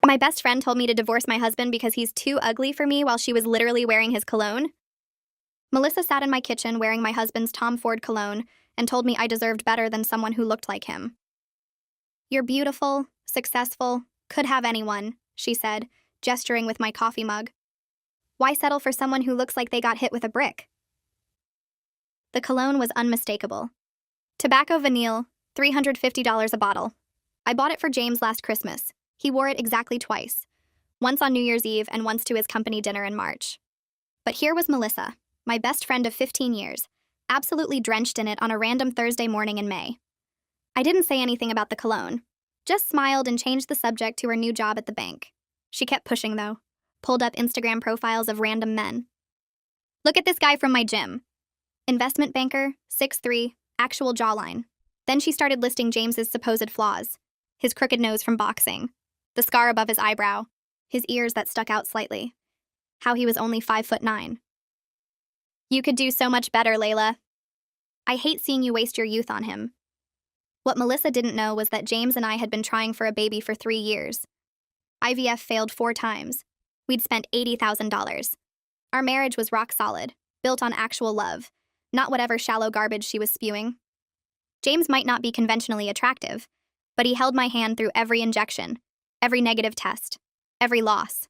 My best friend told me to divorce my husband because he's too ugly for me while she was literally wearing his cologne. Melissa sat in my kitchen wearing my husband's Tom Ford cologne and told me I deserved better than someone who looked like him. "You're beautiful, successful, could have anyone," she said, gesturing with my coffee mug. "Why settle for someone who looks like they got hit with a brick?" The cologne was unmistakable. Tobacco vanille, $350 a bottle. I bought it for James last Christmas. He wore it exactly twice, once on New Year's Eve and once to his company dinner in March. But here was Melissa, my best friend of 15 years, absolutely drenched in it on a random Thursday morning in May. I didn't say anything about the cologne, just smiled and changed the subject to her new job at the bank. She kept pushing, though, pulled up Instagram profiles of random men. "Look at this guy from my gym. Investment banker, 6'3", actual jawline." Then she started listing James's supposed flaws. His crooked nose from boxing, the scar above his eyebrow, his ears that stuck out slightly, how he was only 5'9". "You could do so much better, Layla. I hate seeing you waste your youth on him." What Melissa didn't know was that James and I had been trying for a baby for 3 years. IVF failed 4 times. We'd spent $80,000. Our marriage was rock solid, built on actual love, not whatever shallow garbage she was spewing. James might not be conventionally attractive, but he held my hand through every injection, every negative test, every loss.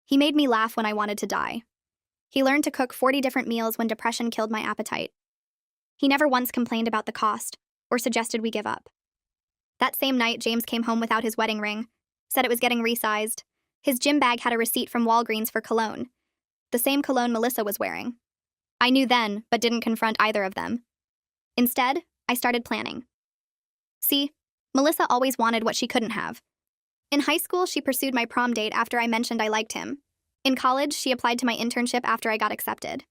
He made me laugh when I wanted to die. He learned to cook 40 different meals when depression killed my appetite. He never once complained about the cost or suggested we give up. That same night, James came home without his wedding ring, said it was getting resized. His gym bag had a receipt from Walgreens for cologne, the same cologne Melissa was wearing. I knew then, but didn't confront either of them. Instead, I started planning. See, Melissa always wanted what she couldn't have. In high school, she pursued my prom date after I mentioned I liked him. In college, she applied to my internship after I got accepted.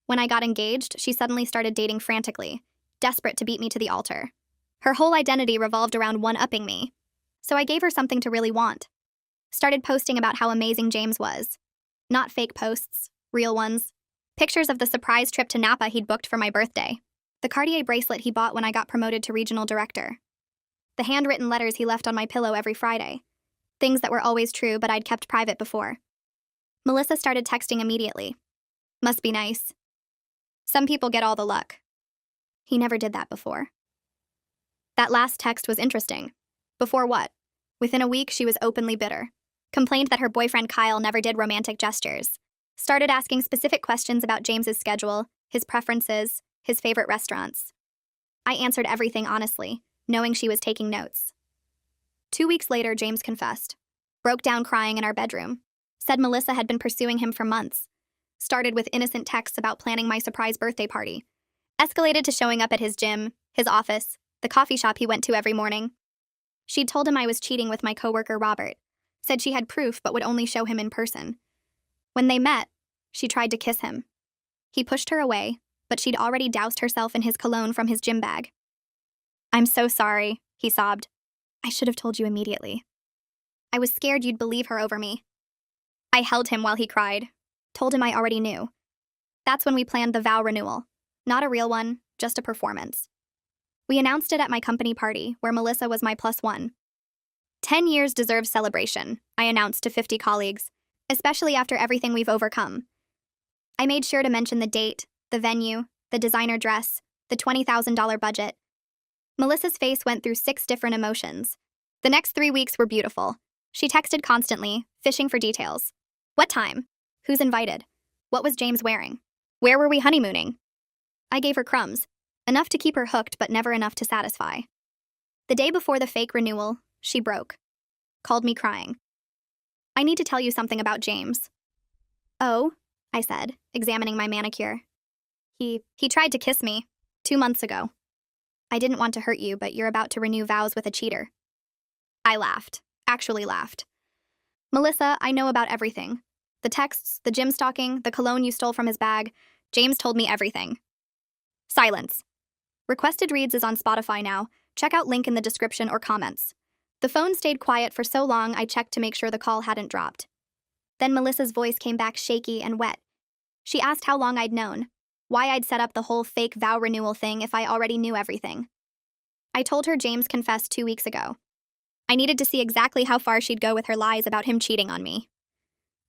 When I got engaged, she suddenly started dating frantically, desperate to beat me to the altar. Her whole identity revolved around one-upping me. So I gave her something to really want. Started posting about how amazing James was. Not fake posts, real ones. Pictures of the surprise trip to Napa he'd booked for my birthday. The Cartier bracelet he bought when I got promoted to regional director. The handwritten letters he left on my pillow every Friday. Things that were always true, but I'd kept private before. Melissa started texting immediately. "Must be nice. Some people get all the luck." He never did that before. That last text was interesting. Before what? Within a week, she was openly bitter. Complained that her boyfriend Kyle never did romantic gestures. Started asking specific questions about James's schedule, his preferences, his favorite restaurants. I answered everything honestly, knowing she was taking notes. 2 weeks later, James confessed. Broke down crying in our bedroom. Said Melissa had been pursuing him for months. Started with innocent texts about planning my surprise birthday party. Escalated to showing up at his gym, his office, the coffee shop he went to every morning. She'd told him I was cheating with my coworker Robert. Said she had proof but would only show him in person. When they met, she tried to kiss him. He pushed her away, but she'd already doused herself in his cologne from his gym bag. "I'm so sorry," he sobbed. "I should have told you immediately. I was scared you'd believe her over me." I held him while he cried. Told him I already knew. That's when we planned the vow renewal. Not a real one, just a performance. We announced it at my company party, where Melissa was my +1. 10 years deserves celebration, I announced to 50 colleagues, especially after everything we've overcome. I made sure to mention the date, the venue, the designer dress, the $20,000 budget. Melissa's face went through 6 different emotions. The next 3 weeks were beautiful. She texted constantly, fishing for details. What time? Who's invited? What was James wearing? Where were we honeymooning? I gave her crumbs. Enough to keep her hooked, but never enough to satisfy. The day before the fake renewal, she broke. Called me crying. "I need to tell you something about James." "Oh," I said, examining my manicure. He tried to kiss me 2 months ago. "I didn't want to hurt you, but you're about to renew vows with a cheater." I laughed. Actually laughed. "Melissa, I know about everything. The texts, the gym stalking, the cologne you stole from his bag. James told me everything." Silence. Requested Reads is on Spotify now. Check out link in the description or comments. The phone stayed quiet for so long I checked to make sure the call hadn't dropped. Then Melissa's voice came back shaky and wet. She asked how long I'd known, why I'd set up the whole fake vow renewal thing if I already knew everything. I told her James confessed 2 weeks ago. I needed to see exactly how far she'd go with her lies about him cheating on me.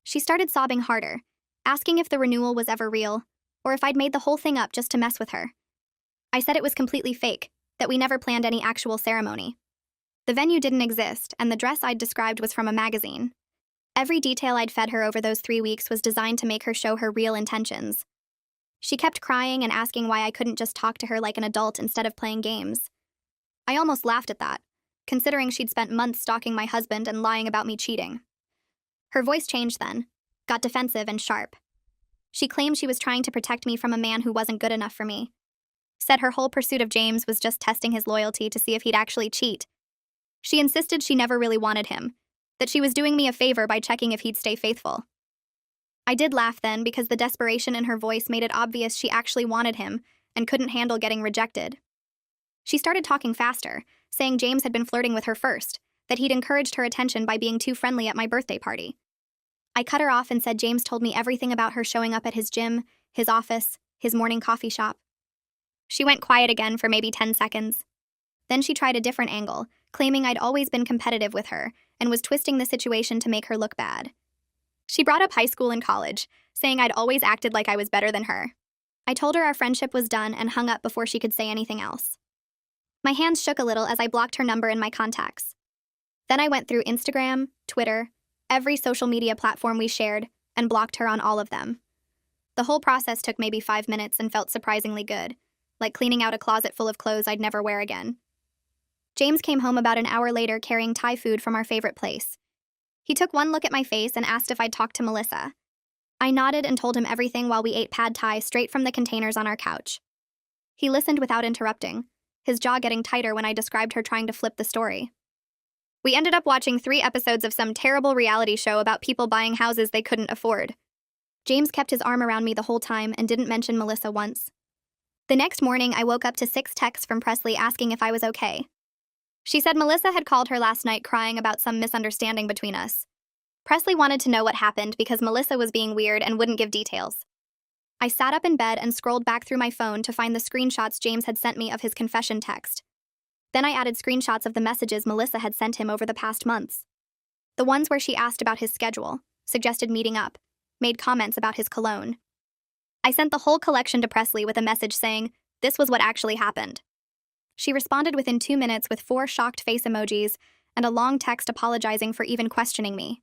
She started sobbing harder, asking if the renewal was ever real, or if I'd made the whole thing up just to mess with her. I said it was completely fake, that we never planned any actual ceremony. The venue didn't exist, and the dress I'd described was from a magazine. Every detail I'd fed her over those 3 weeks was designed to make her show her real intentions. She kept crying and asking why I couldn't just talk to her like an adult instead of playing games. I almost laughed at that, considering she'd spent months stalking my husband and lying about me cheating. Her voice changed then, got defensive and sharp. She claimed she was trying to protect me from a man who wasn't good enough for me. Said her whole pursuit of James was just testing his loyalty to see if he'd actually cheat. She insisted she never really wanted him, that she was doing me a favor by checking if he'd stay faithful. I did laugh then because the desperation in her voice made it obvious she actually wanted him and couldn't handle getting rejected. She started talking faster, saying James had been flirting with her first, that he'd encouraged her attention by being too friendly at my birthday party. I cut her off and said James told me everything about her showing up at his gym, his office, his morning coffee shop. She went quiet again for maybe 10 seconds. Then she tried a different angle, claiming I'd always been competitive with her and was twisting the situation to make her look bad. She brought up high school and college, saying I'd always acted like I was better than her. I told her our friendship was done and hung up before she could say anything else. My hands shook a little as I blocked her number in my contacts. Then I went through Instagram, Twitter, every social media platform we shared, and blocked her on all of them. The whole process took maybe 5 minutes and felt surprisingly good, like cleaning out a closet full of clothes I'd never wear again. James came home about an hour later carrying Thai food from our favorite place. He took one look at my face and asked if I'd talked to Melissa. I nodded and told him everything while we ate pad Thai straight from the containers on our couch. He listened without interrupting, his jaw getting tighter when I described her trying to flip the story. We ended up watching 3 episodes of some terrible reality show about people buying houses they couldn't afford. James kept his arm around me the whole time and didn't mention Melissa once. The next morning, I woke up to 6 texts from Presley asking if I was okay. She said Melissa had called her last night crying about some misunderstanding between us. Presley wanted to know what happened because Melissa was being weird and wouldn't give details. I sat up in bed and scrolled back through my phone to find the screenshots James had sent me of his confession text. Then I added screenshots of the messages Melissa had sent him over the past months. The ones where she asked about his schedule, suggested meeting up, made comments about his cologne. I sent the whole collection to Presley with a message saying, this was what actually happened. She responded within 2 minutes with 4 shocked face emojis and a long text apologizing for even questioning me.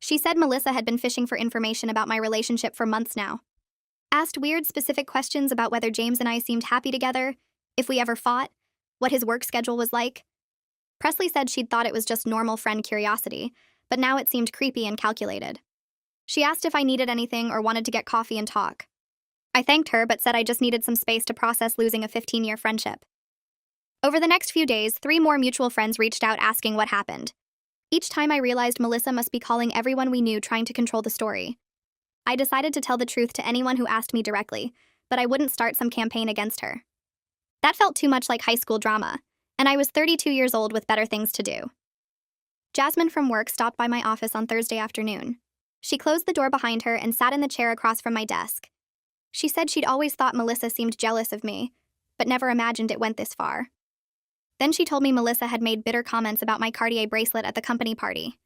She said Melissa had been fishing for information about my relationship for months now. Asked weird specific questions about whether James and I seemed happy together, if we ever fought, what his work schedule was like. Presley said she'd thought it was just normal friend curiosity, but now it seemed creepy and calculated. She asked if I needed anything or wanted to get coffee and talk. I thanked her but said I just needed some space to process losing a 15-year friendship. Over the next few days, 3 more mutual friends reached out asking what happened. Each time I realized Melissa must be calling everyone we knew trying to control the story. I decided to tell the truth to anyone who asked me directly, but I wouldn't start some campaign against her. That felt too much like high school drama, and I was 32 years old with better things to do. Jasmine from work stopped by my office on Thursday afternoon. She closed the door behind her and sat in the chair across from my desk. She said she'd always thought Melissa seemed jealous of me, but never imagined it went this far. Then she told me Melissa had made bitter comments about my Cartier bracelet at the company party.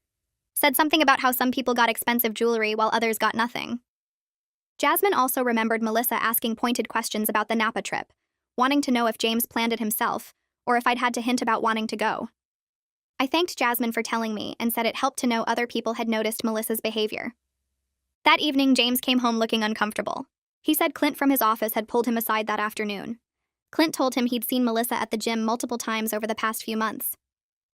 Said something about how some people got expensive jewelry while others got nothing. Jasmine also remembered Melissa asking pointed questions about the Napa trip, wanting to know if James planned it himself, or if I'd had to hint about wanting to go. I thanked Jasmine for telling me and said it helped to know other people had noticed Melissa's behavior. That evening, James came home looking uncomfortable. He said Clint from his office had pulled him aside that afternoon. Clint told him he'd seen Melissa at the gym multiple times over the past few months.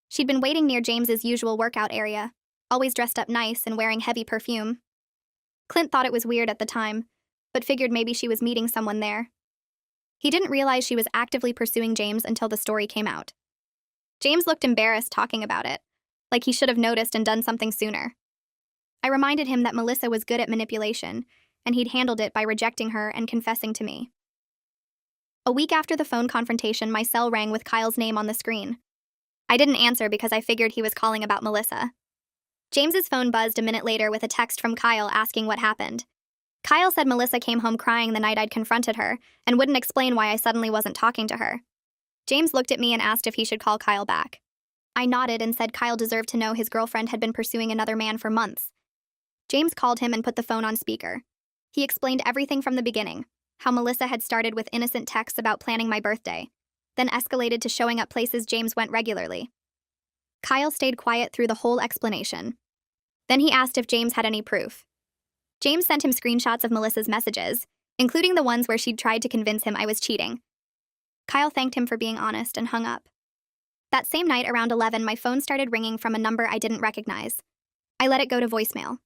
She'd been waiting near James's usual workout area, always dressed up nice and wearing heavy perfume. Clint thought it was weird at the time, but figured maybe she was meeting someone there. He didn't realize she was actively pursuing James until the story came out. James looked embarrassed talking about it, like he should have noticed and done something sooner. I reminded him that Melissa was good at manipulation, and he'd handled it by rejecting her and confessing to me. A week after the phone confrontation, my cell rang with Kyle's name on the screen. I didn't answer because I figured he was calling about Melissa. James's phone buzzed a minute later with a text from Kyle asking what happened. Kyle said Melissa came home crying the night I'd confronted her and wouldn't explain why I suddenly wasn't talking to her. James looked at me and asked if he should call Kyle back. I nodded and said Kyle deserved to know his girlfriend had been pursuing another man for months. James called him and put the phone on speaker. He explained everything from the beginning, how Melissa had started with innocent texts about planning my birthday, then escalated to showing up places James went regularly. Kyle stayed quiet through the whole explanation. Then he asked if James had any proof. James sent him screenshots of Melissa's messages, including the ones where she'd tried to convince him I was cheating. Kyle thanked him for being honest and hung up. That same night around 11, my phone started ringing from a number I didn't recognize. I let it go to voicemail.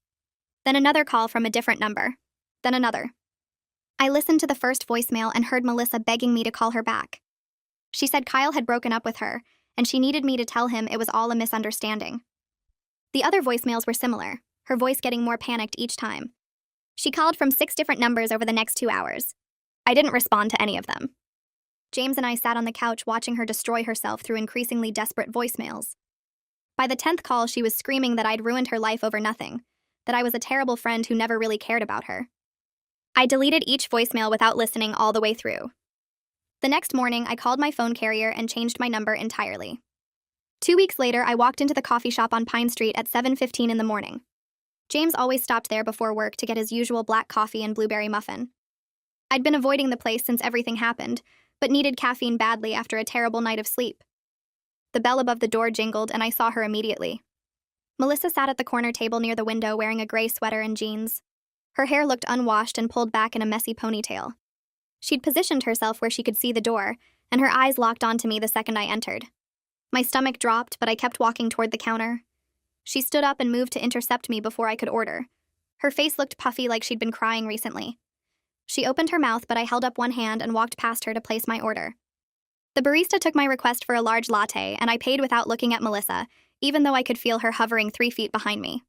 Then another call from a different number. Then another. I listened to the first voicemail and heard Melissa begging me to call her back. She said Kyle had broken up with her, and she needed me to tell him it was all a misunderstanding. The other voicemails were similar, her voice getting more panicked each time. She called from 6 different numbers over the next 2 hours. I didn't respond to any of them. James and I sat on the couch watching her destroy herself through increasingly desperate voicemails. By the 10th call, she was screaming that I'd ruined her life over nothing, that I was a terrible friend who never really cared about her. I deleted each voicemail without listening all the way through. The next morning, I called my phone carrier and changed my number entirely. 2 weeks later, I walked into the coffee shop on Pine Street at 7:15 in the morning. James always stopped there before work to get his usual black coffee and blueberry muffin. I'd been avoiding the place since everything happened, but needed caffeine badly after a terrible night of sleep. The bell above the door jingled, and I saw her immediately. Melissa sat at the corner table near the window wearing a gray sweater and jeans. Her hair looked unwashed and pulled back in a messy ponytail. She'd positioned herself where she could see the door, and her eyes locked onto me the second I entered. My stomach dropped, but I kept walking toward the counter. She stood up and moved to intercept me before I could order. Her face looked puffy like she'd been crying recently. She opened her mouth, but I held up one hand and walked past her to place my order. The barista took my request for a large latte, and I paid without looking at Melissa, even though I could feel her hovering 3 feet behind me.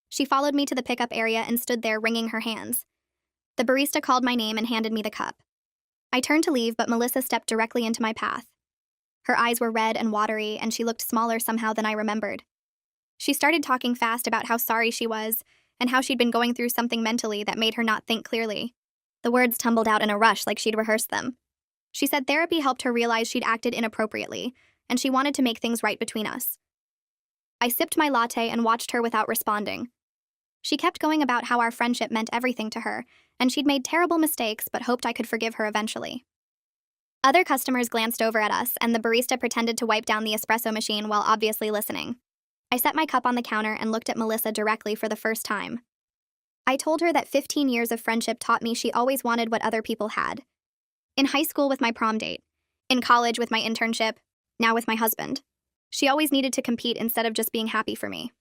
She followed me to the pickup area and stood there wringing her hands. The barista called my name and handed me the cup. I turned to leave, but Melissa stepped directly into my path. Her eyes were red and watery, and she looked smaller somehow than I remembered. She started talking fast about how sorry she was, and how she'd been going through something mentally that made her not think clearly. The words tumbled out in a rush like she'd rehearsed them. She said therapy helped her realize she'd acted inappropriately, and she wanted to make things right between us. I sipped my latte and watched her without responding. She kept going about how our friendship meant everything to her, and she'd made terrible mistakes but hoped I could forgive her eventually. Other customers glanced over at us, and the barista pretended to wipe down the espresso machine while obviously listening. I set my cup on the counter and looked at Melissa directly for the first time. I told her that 15 years of friendship taught me she always wanted what other people had. In high school with my prom date, in college with my internship, now with my husband. She always needed to compete instead of just being happy for me.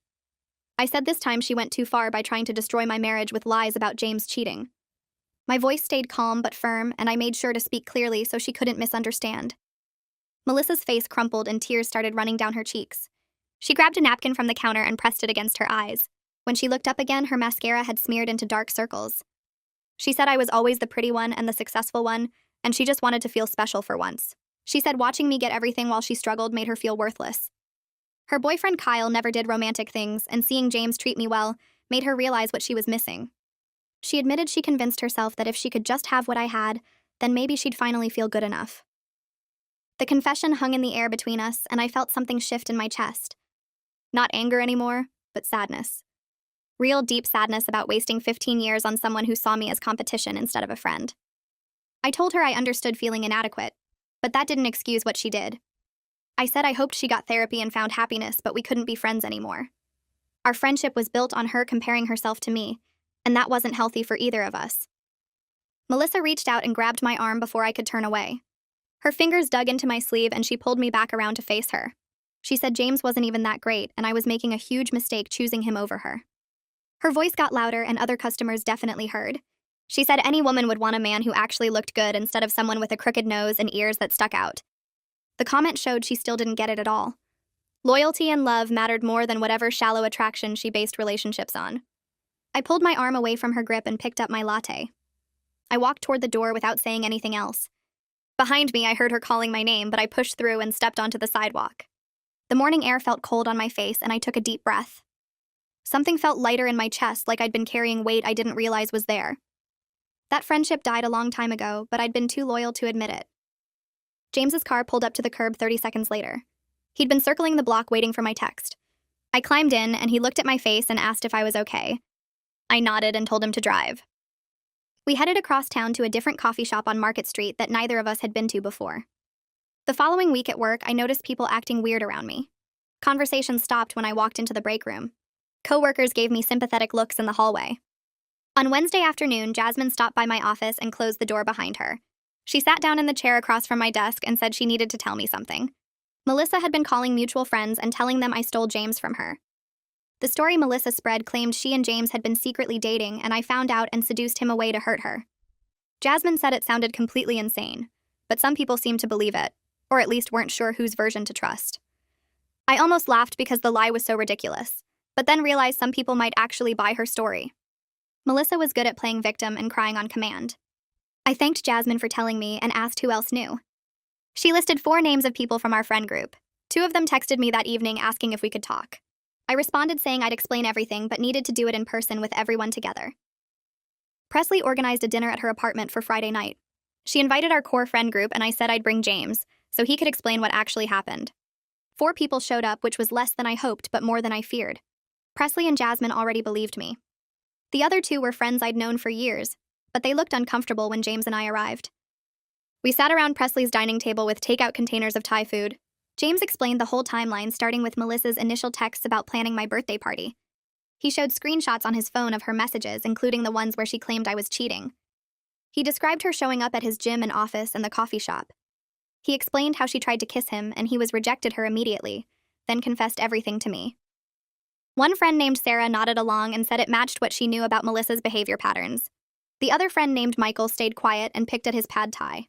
I said this time she went too far by trying to destroy my marriage with lies about James cheating. My voice stayed calm but firm, and I made sure to speak clearly so she couldn't misunderstand. Melissa's face crumpled and tears started running down her cheeks. She grabbed a napkin from the counter and pressed it against her eyes. When she looked up again, her mascara had smeared into dark circles. She said I was always the pretty one and the successful one, and she just wanted to feel special for once. She said watching me get everything while she struggled made her feel worthless. Her boyfriend Kyle never did romantic things, and seeing James treat me well made her realize what she was missing. She admitted she convinced herself that if she could just have what I had, then maybe she'd finally feel good enough. The confession hung in the air between us, and I felt something shift in my chest. Not anger anymore, but sadness. Real deep sadness about wasting 15 years on someone who saw me as competition instead of a friend. I told her I understood feeling inadequate, but that didn't excuse what she did. I said I hoped she got therapy and found happiness, but we couldn't be friends anymore. Our friendship was built on her comparing herself to me, and that wasn't healthy for either of us. Melissa reached out and grabbed my arm before I could turn away. Her fingers dug into my sleeve and she pulled me back around to face her. She said James wasn't even that great, and I was making a huge mistake choosing him over her. Her voice got louder, and other customers definitely heard. She said any woman would want a man who actually looked good instead of someone with a crooked nose and ears that stuck out. The comment showed she still didn't get it at all. Loyalty and love mattered more than whatever shallow attraction she based relationships on. I pulled my arm away from her grip and picked up my latte. I walked toward the door without saying anything else. Behind me, I heard her calling my name, but I pushed through and stepped onto the sidewalk. The morning air felt cold on my face, and I took a deep breath. Something felt lighter in my chest, like I'd been carrying weight I didn't realize was there. That friendship died a long time ago, but I'd been too loyal to admit it. James's car pulled up to the curb 30 seconds later. He'd been circling the block waiting for my text. I climbed in, and he looked at my face and asked if I was okay. I nodded and told him to drive. We headed across town to a different coffee shop on Market Street that neither of us had been to before. The following week at work, I noticed people acting weird around me. Conversations stopped when I walked into the break room. Coworkers gave me sympathetic looks in the hallway. On Wednesday afternoon, Jasmine stopped by my office and closed the door behind her. She sat down in the chair across from my desk and said she needed to tell me something. Melissa had been calling mutual friends and telling them I stole James from her. The story Melissa spread claimed she and James had been secretly dating, and I found out and seduced him away to hurt her. Jasmine said it sounded completely insane, but some people seemed to believe it, or at least weren't sure whose version to trust. I almost laughed because the lie was so ridiculous, but then realized some people might actually buy her story. Melissa was good at playing victim and crying on command. I thanked Jasmine for telling me and asked who else knew. She listed 4 names of people from our friend group. 2 of them texted me that evening asking if we could talk. I responded saying I'd explain everything but needed to do it in person with everyone together. Presley organized a dinner at her apartment for Friday night. She invited our core friend group, and I said I'd bring James, so he could explain what actually happened. 4 people showed up, which was less than I hoped but more than I feared. Presley and Jasmine already believed me. The other 2 were friends I'd known for years, but they looked uncomfortable when James and I arrived. We sat around Presley's dining table with takeout containers of Thai food. James explained the whole timeline, starting with Melissa's initial texts about planning my birthday party. He showed screenshots on his phone of her messages, including the ones where she claimed I was cheating. He described her showing up at his gym and office and the coffee shop. He explained how she tried to kiss him and he rejected her immediately, then confessed everything to me. One friend named Sarah nodded along and said it matched what she knew about Melissa's behavior patterns. The other friend named Michael stayed quiet and picked at his pad thai.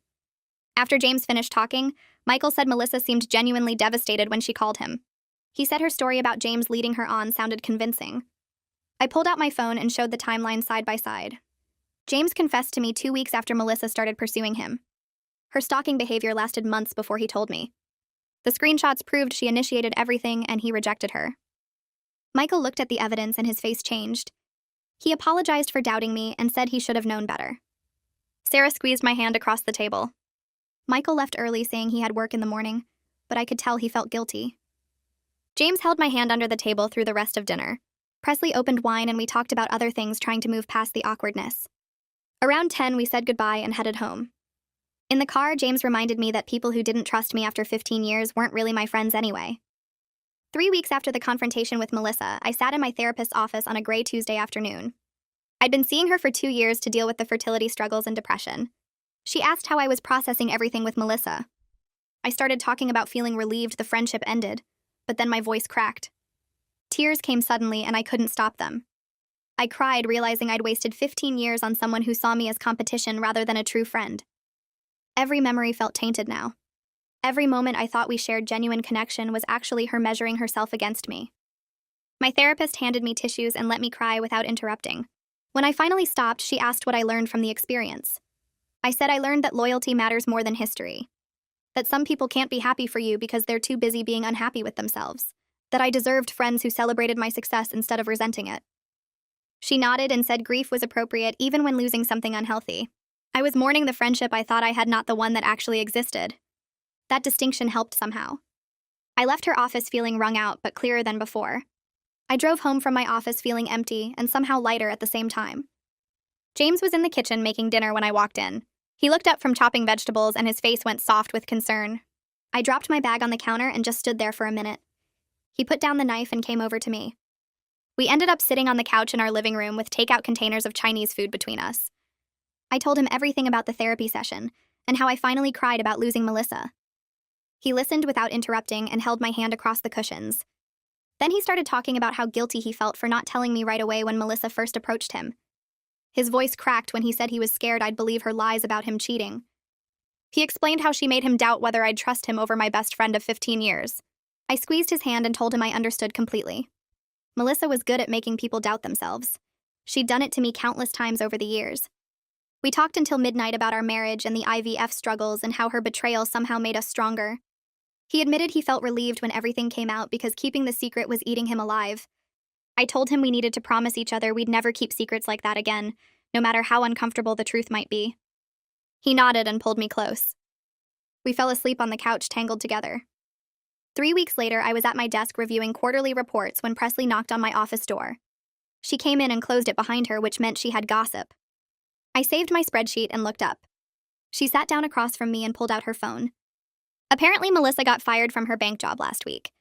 After James finished talking, Michael said Melissa seemed genuinely devastated when she called him. He said her story about James leading her on sounded convincing. I pulled out my phone and showed the timeline side by side. James confessed to me 2 weeks after Melissa started pursuing him. Her stalking behavior lasted months before he told me. The screenshots proved she initiated everything and he rejected her. Michael looked at the evidence and his face changed. He apologized for doubting me and said he should have known better. Sarah squeezed my hand across the table. Michael left early saying he had work in the morning, but I could tell he felt guilty. James held my hand under the table through the rest of dinner. Presley opened wine and we talked about other things, trying to move past the awkwardness. Around 10, we said goodbye and headed home. In the car, James reminded me that people who didn't trust me after 15 years weren't really my friends anyway. 3 weeks after the confrontation with Melissa, I sat in my therapist's office on a gray Tuesday afternoon. I'd been seeing her for 2 years to deal with the fertility struggles and depression. She asked how I was processing everything with Melissa. I started talking about feeling relieved the friendship ended, but then my voice cracked. Tears came suddenly and I couldn't stop them. I cried, realizing I'd wasted 15 years on someone who saw me as competition rather than a true friend. Every memory felt tainted now. Every moment I thought we shared genuine connection was actually her measuring herself against me. My therapist handed me tissues and let me cry without interrupting. When I finally stopped, she asked what I learned from the experience. I said I learned that loyalty matters more than history. That some people can't be happy for you because they're too busy being unhappy with themselves. That I deserved friends who celebrated my success instead of resenting it. She nodded and said grief was appropriate even when losing something unhealthy. I was mourning the friendship I thought I had, not the one that actually existed. That distinction helped somehow. I left her office feeling wrung out but clearer than before. I drove home from my office feeling empty and somehow lighter at the same time. James was in the kitchen making dinner when I walked in. He looked up from chopping vegetables and his face went soft with concern. I dropped my bag on the counter and just stood there for a minute. He put down the knife and came over to me. We ended up sitting on the couch in our living room with takeout containers of Chinese food between us. I told him everything about the therapy session and how I finally cried about losing Melissa. He listened without interrupting and held my hand across the cushions. Then he started talking about how guilty he felt for not telling me right away when Melissa first approached him. His voice cracked when he said he was scared I'd believe her lies about him cheating. He explained how she made him doubt whether I'd trust him over my best friend of 15 years. I squeezed his hand and told him I understood completely. Melissa was good at making people doubt themselves. She'd done it to me countless times over the years. We talked until midnight about our marriage and the IVF struggles and how her betrayal somehow made us stronger. He admitted he felt relieved when everything came out because keeping the secret was eating him alive. I told him we needed to promise each other we'd never keep secrets like that again, no matter how uncomfortable the truth might be. He nodded and pulled me close. We fell asleep on the couch, tangled together. 3 weeks later, I was at my desk reviewing quarterly reports when Presley knocked on my office door. She came in and closed it behind her, which meant she had gossip. I saved my spreadsheet and looked up. She sat down across from me and pulled out her phone. Apparently, Melissa got fired from her bank job last week.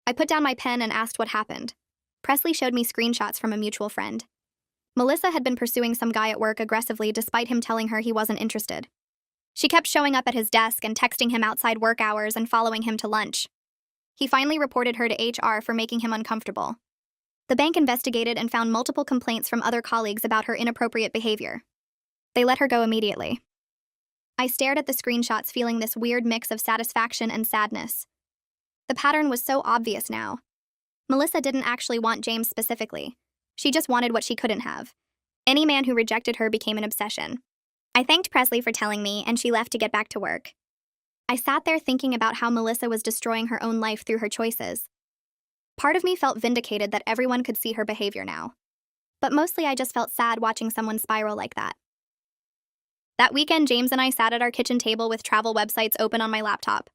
I put down my pen and asked what happened. Presley showed me screenshots from a mutual friend. Melissa had been pursuing some guy at work aggressively despite him telling her he wasn't interested. She kept showing up at his desk and texting him outside work hours and following him to lunch. He finally reported her to HR for making him uncomfortable. The bank investigated and found multiple complaints from other colleagues about her inappropriate behavior. They let her go immediately. I stared at the screenshots, feeling this weird mix of satisfaction and sadness. The pattern was so obvious now. Melissa didn't actually want James specifically. She just wanted what she couldn't have. Any man who rejected her became an obsession. I thanked Presley for telling me, and she left to get back to work. I sat there thinking about how Melissa was destroying her own life through her choices. Part of me felt vindicated that everyone could see her behavior now. But mostly I just felt sad watching someone spiral like that. That weekend, James and I sat at our kitchen table with travel websites open on my laptop.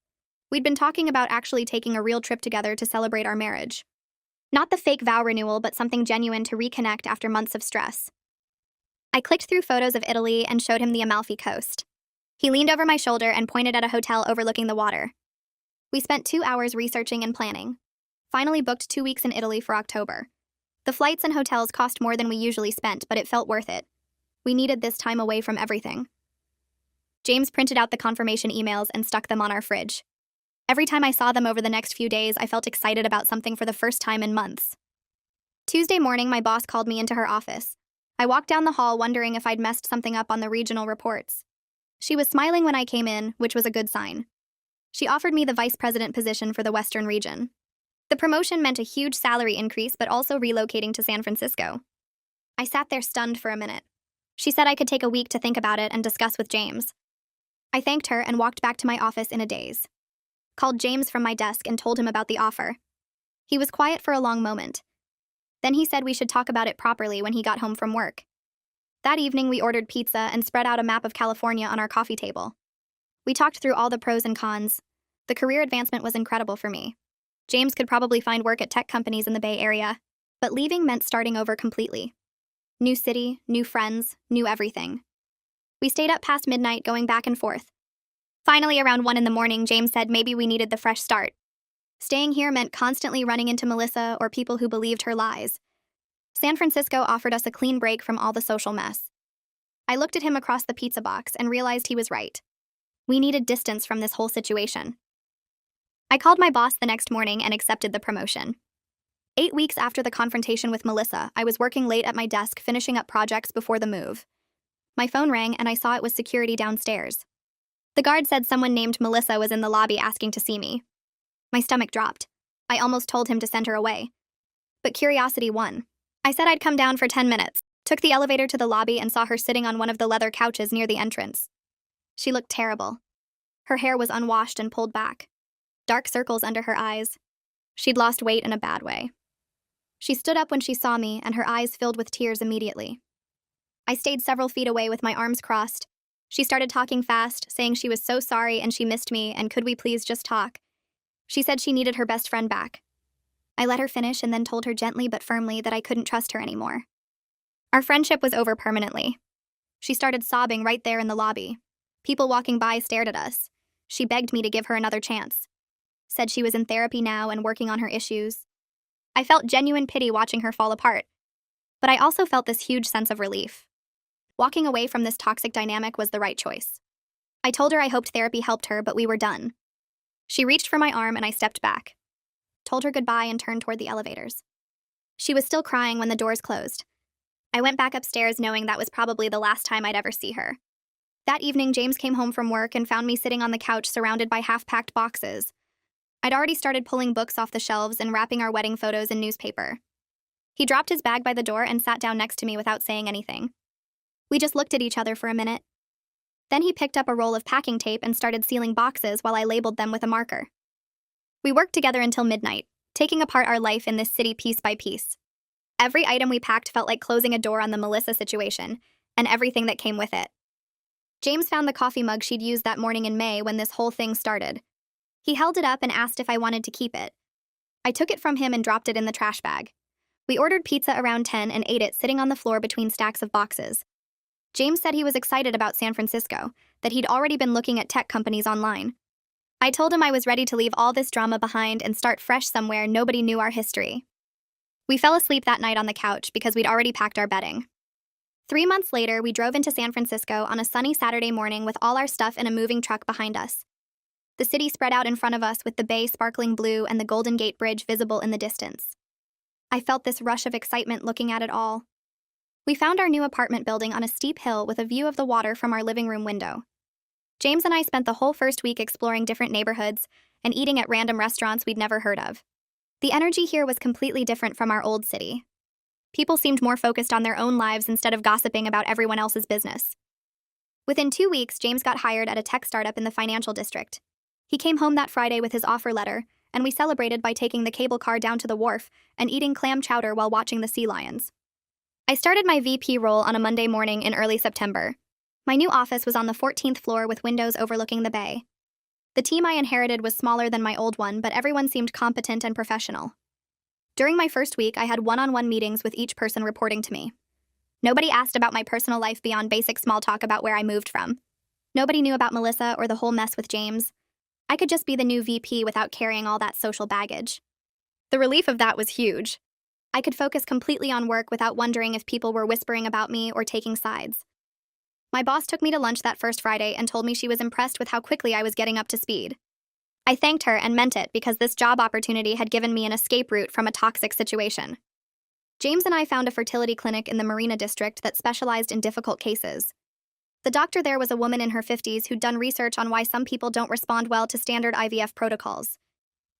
We'd been talking about actually taking a real trip together to celebrate our marriage. Not the fake vow renewal, but something genuine to reconnect after months of stress. I clicked through photos of Italy and showed him the Amalfi Coast. He leaned over my shoulder and pointed at a hotel overlooking the water. We spent 2 hours researching and planning. Finally booked 2 weeks in Italy for October. The flights and hotels cost more than we usually spent, but it felt worth it. We needed this time away from everything. James printed out the confirmation emails and stuck them on our fridge. Every time I saw them over the next few days, I felt excited about something for the first time in months. Tuesday morning, my boss called me into her office. I walked down the hall wondering if I'd messed something up on the regional reports. She was smiling when I came in, which was a good sign. She offered me the vice president position for the Western region. The promotion meant a huge salary increase, but also relocating to San Francisco. I sat there stunned for a minute. She said I could take a week to think about it and discuss with James. I thanked her and walked back to my office in a daze. Called James from my desk and told him about the offer. He was quiet for a long moment. Then he said we should talk about it properly when he got home from work. That evening, we ordered pizza and spread out a map of California on our coffee table. We talked through all the pros and cons. The career advancement was incredible for me. James could probably find work at tech companies in the Bay Area, but leaving meant starting over completely. New city, new friends, new everything. We stayed up past midnight going back and forth. Finally, around 1 a.m, James said maybe we needed the fresh start. Staying here meant constantly running into Melissa or people who believed her lies. San Francisco offered us a clean break from all the social mess. I looked at him across the pizza box and realized he was right. We needed distance from this whole situation. I called my boss the next morning and accepted the promotion. 8 weeks after the confrontation with Melissa, I was working late at my desk finishing up projects before the move. My phone rang and I saw it was security downstairs. The guard said someone named Melissa was in the lobby asking to see me. My stomach dropped. I almost told him to send her away. But curiosity won. I said I'd come down for 10 minutes, took the elevator to the lobby and saw her sitting on one of the leather couches near the entrance. She looked terrible. Her hair was unwashed and pulled back. Dark circles under her eyes. She'd lost weight in a bad way. She stood up when she saw me and her eyes filled with tears immediately. I stayed several feet away with my arms crossed. She started talking fast, saying she was so sorry and she missed me and could we please just talk. She said she needed her best friend back. I let her finish and then told her gently but firmly that I couldn't trust her anymore. Our friendship was over permanently. She started sobbing right there in the lobby. People walking by stared at us. She begged me to give her another chance. Said she was in therapy now and working on her issues. I felt genuine pity watching her fall apart. But I also felt this huge sense of relief. Walking away from this toxic dynamic was the right choice. I told her I hoped therapy helped her, but we were done. She reached for my arm and I stepped back. Told her goodbye and turned toward the elevators. She was still crying when the doors closed. I went back upstairs knowing that was probably the last time I'd ever see her. That evening, James came home from work and found me sitting on the couch surrounded by half-packed boxes. I'd already started pulling books off the shelves and wrapping our wedding photos in newspaper. He dropped his bag by the door and sat down next to me without saying anything. We just looked at each other for a minute. Then he picked up a roll of packing tape and started sealing boxes while I labeled them with a marker. We worked together until midnight, taking apart our life in this city piece by piece. Every item we packed felt like closing a door on the Melissa situation, and everything that came with it. James found the coffee mug she'd used that morning in May when this whole thing started. He held it up and asked if I wanted to keep it. I took it from him and dropped it in the trash bag. We ordered pizza around 10 and ate it sitting on the floor between stacks of boxes. James said he was excited about San Francisco, that he'd already been looking at tech companies online. I told him I was ready to leave all this drama behind and start fresh somewhere nobody knew our history. We fell asleep that night on the couch because we'd already packed our bedding. 3 months later, we drove into San Francisco on a sunny Saturday morning with all our stuff in a moving truck behind us. The city spread out in front of us with the bay sparkling blue and the Golden Gate Bridge visible in the distance. I felt this rush of excitement looking at it all. We found our new apartment building on a steep hill with a view of the water from our living room window. James and I spent the whole first week exploring different neighborhoods and eating at random restaurants we'd never heard of. The energy here was completely different from our old city. People seemed more focused on their own lives instead of gossiping about everyone else's business. Within 2 weeks, James got hired at a tech startup in the financial district. He came home that Friday with his offer letter, and we celebrated by taking the cable car down to the wharf and eating clam chowder while watching the sea lions. I started my VP role on a Monday morning in early September. My new office was on the 14th floor with windows overlooking the bay. The team I inherited was smaller than my old one, but everyone seemed competent and professional. During my first week, I had one-on-one meetings with each person reporting to me. Nobody asked about my personal life beyond basic small talk about where I moved from. Nobody knew about Melissa or the whole mess with James. I could just be the new VP without carrying all that social baggage. The relief of that was huge. I could focus completely on work without wondering if people were whispering about me or taking sides. My boss took me to lunch that first Friday and told me she was impressed with how quickly I was getting up to speed. I thanked her and meant it because this job opportunity had given me an escape route from a toxic situation. James and I found a fertility clinic in the Marina district that specialized in difficult cases. The doctor there was a woman in her 50s who'd done research on why some people don't respond well to standard IVF protocols.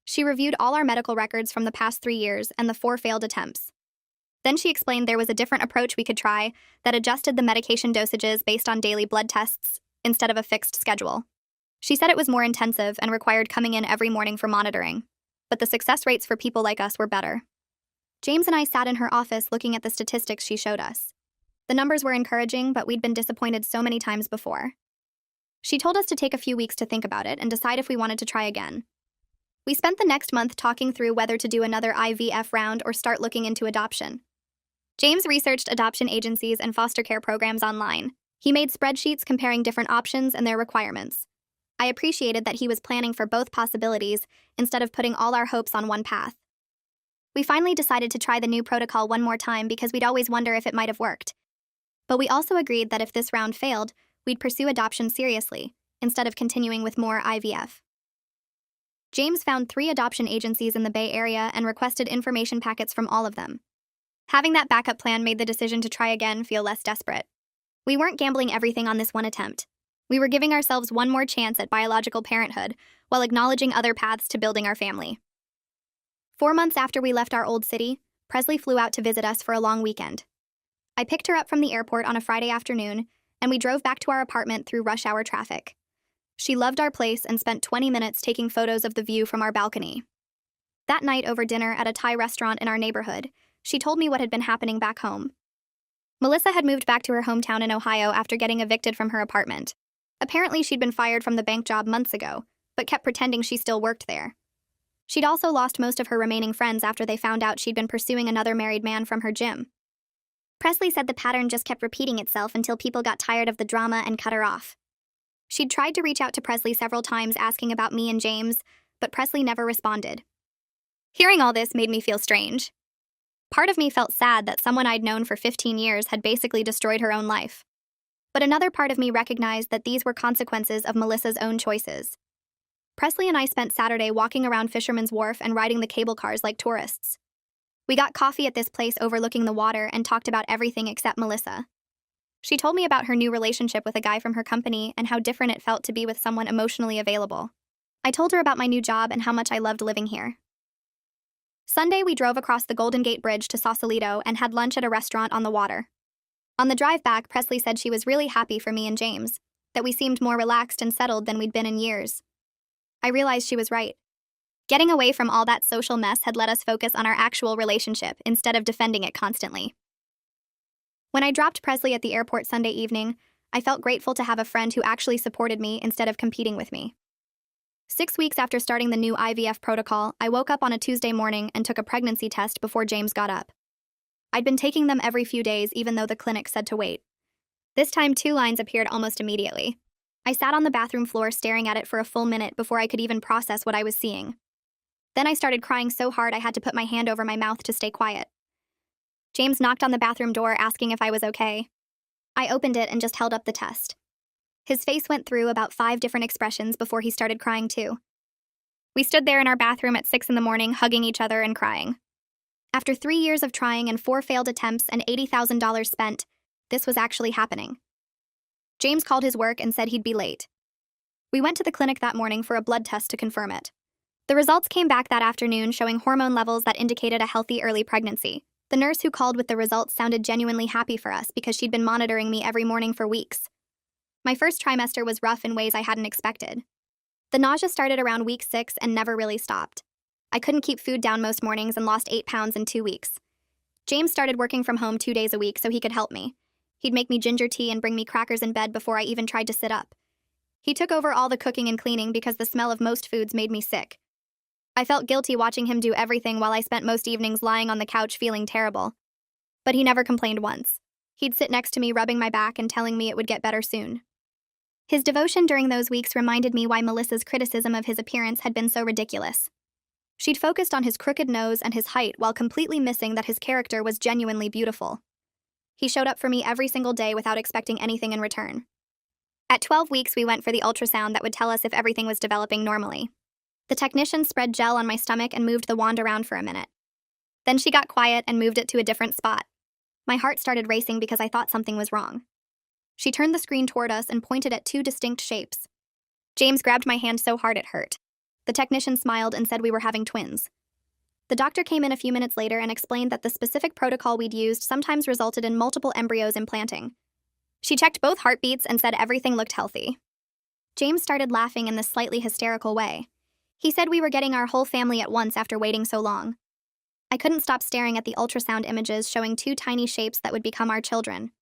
She reviewed all our medical records from the past 3 years and the 4 failed attempts. Then she explained there was a different approach we could try that adjusted the medication dosages based on daily blood tests instead of a fixed schedule. She said it was more intensive and required coming in every morning for monitoring, but the success rates for people like us were better. James and I sat in her office looking at the statistics she showed us. The numbers were encouraging, but we'd been disappointed so many times before. She told us to take a few weeks to think about it and decide if we wanted to try again. We spent the next month talking through whether to do another IVF round or start looking into adoption. James researched adoption agencies and foster care programs online. He made spreadsheets comparing different options and their requirements. I appreciated that he was planning for both possibilities instead of putting all our hopes on one path. We finally decided to try the new protocol one more time because we'd always wonder if it might have worked. But we also agreed that if this round failed, we'd pursue adoption seriously, instead of continuing with more IVF. James found 3 adoption agencies in the Bay Area and requested information packets from all of them. Having that backup plan made the decision to try again feel less desperate. We weren't gambling everything on this one attempt. We were giving ourselves one more chance at biological parenthood while acknowledging other paths to building our family. 4 months after we left our old city, Presley flew out to visit us for a long weekend. I picked her up from the airport on a Friday afternoon, and we drove back to our apartment through rush hour traffic. She loved our place and spent 20 minutes taking photos of the view from our balcony. That night over dinner at a Thai restaurant in our neighborhood, she told me what had been happening back home. Melissa had moved back to her hometown in Ohio after getting evicted from her apartment. Apparently, she'd been fired from the bank job months ago, but kept pretending she still worked there. She'd also lost most of her remaining friends after they found out she'd been pursuing another married man from her gym. Presley said the pattern just kept repeating itself until people got tired of the drama and cut her off. She'd tried to reach out to Presley several times asking about me and James, but Presley never responded. Hearing all this made me feel strange. Part of me felt sad that someone I'd known for 15 years had basically destroyed her own life. But another part of me recognized that these were consequences of Melissa's own choices. Presley and I spent Saturday walking around Fisherman's Wharf and riding the cable cars like tourists. We got coffee at this place overlooking the water and talked about everything except Melissa. She told me about her new relationship with a guy from her company and how different it felt to be with someone emotionally available. I told her about my new job and how much I loved living here. Sunday, we drove across the Golden Gate Bridge to Sausalito and had lunch at a restaurant on the water. On the drive back, Presley said she was really happy for me and James, that we seemed more relaxed and settled than we'd been in years. I realized she was right. Getting away from all that social mess had let us focus on our actual relationship instead of defending it constantly. When I dropped Presley at the airport Sunday evening, I felt grateful to have a friend who actually supported me instead of competing with me. 6 weeks after starting the new IVF protocol, I woke up on a Tuesday morning and took a pregnancy test before James got up. I'd been taking them every few days, even though the clinic said to wait. This time, 2 lines appeared almost immediately. I sat on the bathroom floor staring at it for a full minute before I could even process what I was seeing. Then I started crying so hard I had to put my hand over my mouth to stay quiet. James knocked on the bathroom door asking if I was okay. I opened it and just held up the test. His face went through about 5 different expressions before he started crying too. We stood there in our bathroom at 6 in the morning, hugging each other and crying. After 3 years of trying and 4 failed attempts and $80,000 spent, this was actually happening. James called his work and said he'd be late. We went to the clinic that morning for a blood test to confirm it. The results came back that afternoon showing hormone levels that indicated a healthy early pregnancy. The nurse who called with the results sounded genuinely happy for us because she'd been monitoring me every morning for weeks. My first trimester was rough in ways I hadn't expected. The nausea started around week 6 and never really stopped. I couldn't keep food down most mornings and lost 8 pounds in 2 weeks. James started working from home 2 days a week so he could help me. He'd make me ginger tea and bring me crackers in bed before I even tried to sit up. He took over all the cooking and cleaning because the smell of most foods made me sick. I felt guilty watching him do everything while I spent most evenings lying on the couch feeling terrible. But he never complained once. He'd sit next to me rubbing my back and telling me it would get better soon. His devotion during those weeks reminded me why Melissa's criticism of his appearance had been so ridiculous. She'd focused on his crooked nose and his height while completely missing that his character was genuinely beautiful. He showed up for me every single day without expecting anything in return. At 12 weeks, we went for the ultrasound that would tell us if everything was developing normally. The technician spread gel on my stomach and moved the wand around for a minute. Then she got quiet and moved it to a different spot. My heart started racing because I thought something was wrong. She turned the screen toward us and pointed at 2 distinct shapes. James grabbed my hand so hard it hurt. The technician smiled and said we were having twins. The doctor came in a few minutes later and explained that the specific protocol we'd used sometimes resulted in multiple embryos implanting. She checked both heartbeats and said everything looked healthy. James started laughing in this slightly hysterical way. He said we were getting our whole family at once after waiting so long. I couldn't stop staring at the ultrasound images showing 2 tiny shapes that would become our children.